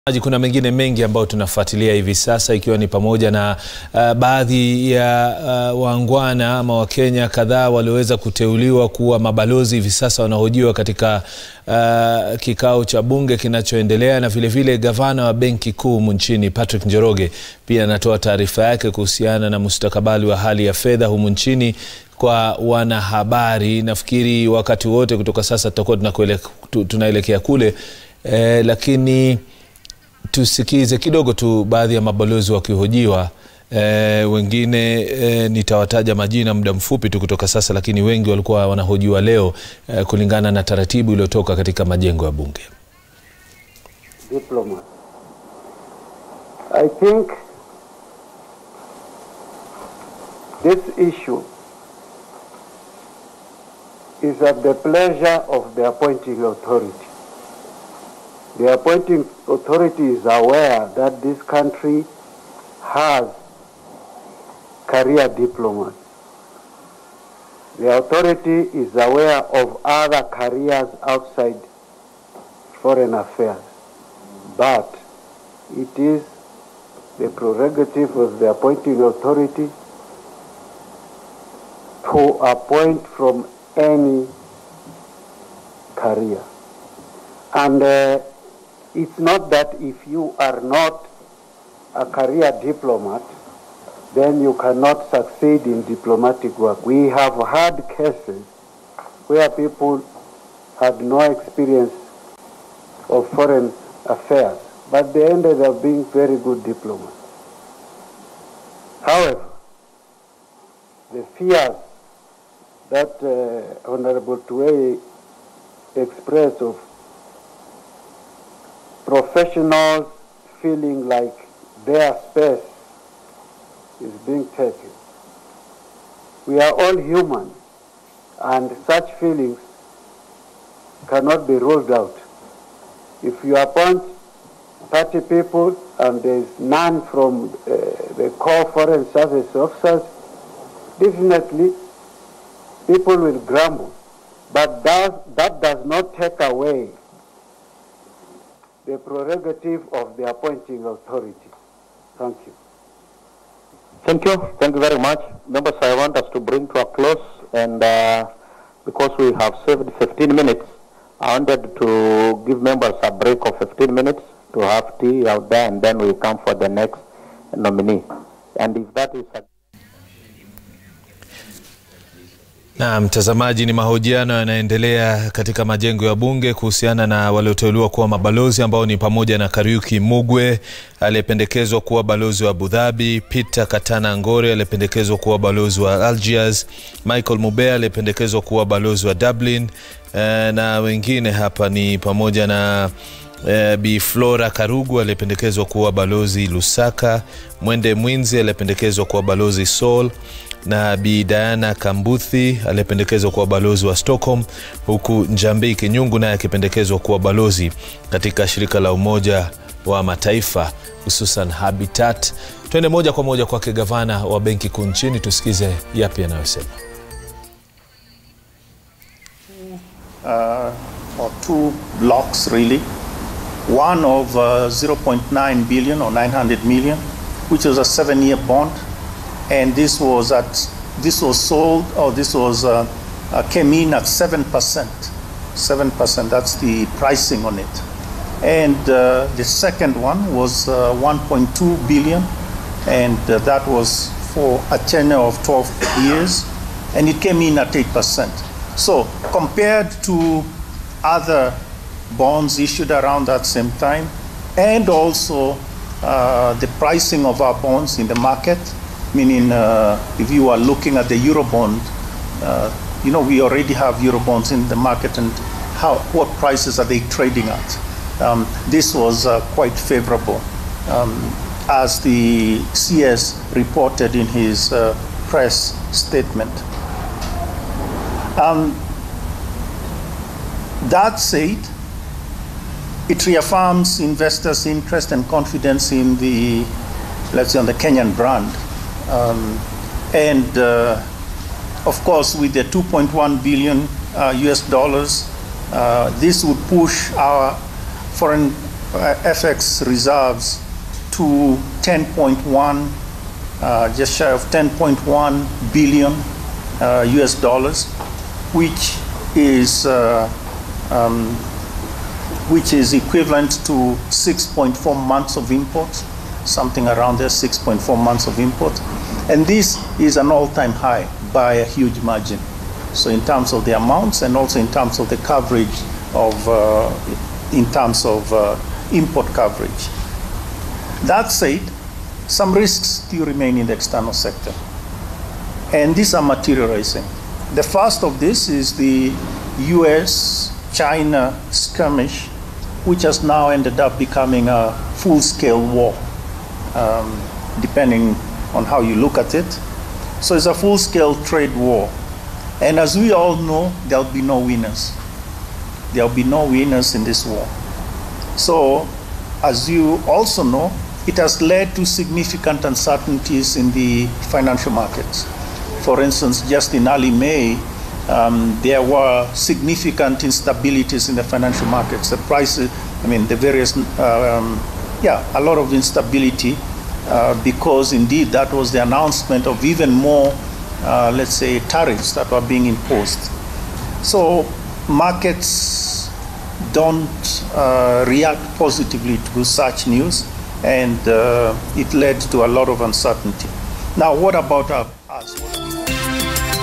Kuna mengine mengi ambayo tunafuatilia hivi sasa, ikiwa ni pamoja na baadhi ya waangwana ama Wakenya kadhaa walioweza kuteuliwa kuwa mabalozi hivi sasa wanahojiwa katika kikao cha bunge kinachoendelea, na vile vile gavana wa benki kuu nchini Patrick Njoroge pia anatoa taarifa yake kuhusiana na mustakabali wa hali ya fedha humu nchini kwa wanahabari. Nafikiri wakati wote kutoka sasa tutakuwa tunaelekea kule, lakini tusikize kidogo tu baadhi ya mabalozi wakihojiwa. Wengine nitawataja majina muda mfupi tu kutoka sasa, lakini wengi walikuwa wanahojiwa leo kulingana na taratibu iliyotoka katika majengo ya bunge. Diplomat. I think this issue is at the pleasure of the appointing authority. The appointing authority is aware that this country has career diplomats. The authority is aware of other careers outside foreign affairs. But it is the prerogative of the appointing authority to appoint from any career. And it's not that if you are not a career diplomat, then you cannot succeed in diplomatic work. We have had cases where people had no experience of foreign affairs, but they ended up being very good diplomats. However, the fears that Honorable Tume expressed of professionals feeling like their space is being taken. We are all human, and such feelings cannot be ruled out. If you appoint 30 people and there is none from the core foreign service officers, definitely people will grumble. But that does not take away the prerogative of the appointing authority. Thank you. Thank you. Thank you very much. Members, I want us to bring to a close, and because we have saved 15 minutes, I wanted to give members a break of 15 minutes to have tea out there, and then we come for the next nominee. And if that is Na mtazamaji, ni mahojiano yanaendelea katika majengo ya bunge kuhusiana na walioteuliwa kuwa mabalozi ambao ni pamoja na Kariuki Mugwe aliyependekezwa kuwa balozi wa Abu Dhabi, Peter Katana Ngore aliyependekezwa kuwa balozi wa Algiers, Michael Mubea aliyependekezwa kuwa balozi wa Dublin, na wengine hapa ni pamoja na Bi Flora Karugu aliyependekezwa kuwa balozi Lusaka, Mwende Mwinzi aliyependekezwa kuwa balozi Seoul, na Bi Diana Kambuthi aliyependekezwa kuwa balozi wa Stockholm, huku Njambi Kinyungu naye akipendekezwa kuwa balozi katika shirika la Umoja wa Mataifa hususan Habitat. Twende moja kwa moja kwa gavana wa benki kuu nchini tusikize yapi anayosema. Or two blocks really. One of 0.9 billion or 900 million, which was a 7-year bond. And this was sold, or this was came in at 7%. 7%, that's the pricing on it. And the second one was 1.2 billion, and that was for a tenure of 12 years, and it came in at 8%. So compared to other bonds issued around that same time, and also the pricing of our bonds in the market, meaning if you are looking at the Eurobond, we already have Eurobonds in the market, and what prices are they trading at? This was quite favorable, as the CS reported in his press statement. That said, it reaffirms investors' interest and confidence in the, let's say, on the Kenyan brand. Of course, with the 2.1 billion US dollars, this would push our foreign FX reserves to 10.1, just shy of 10.1 billion US dollars, which is equivalent to 6.4 months of imports, something around there, 6.4 months of imports. And this is an all-time high by a huge margin. So in terms of the amounts and also in terms of the coverage of, in terms of import coverage. That said, some risks still remain in the external sector. And these are materializing. The first of this is the US-China skirmish, which has now ended up becoming a full-scale war, depending on how you look at it. So it's a full-scale trade war. And as we all know, there'll be no winners. There'll be no winners in this war. So, as you also know, it has led to significant uncertainties in the financial markets. For instance, just in early May, there were significant instabilities in the financial markets. The prices, the various, a lot of instability because indeed that was the announcement of even more, let's say, tariffs that were being imposed. So markets don't react positively to such news, and it led to a lot of uncertainty. Now, what about us?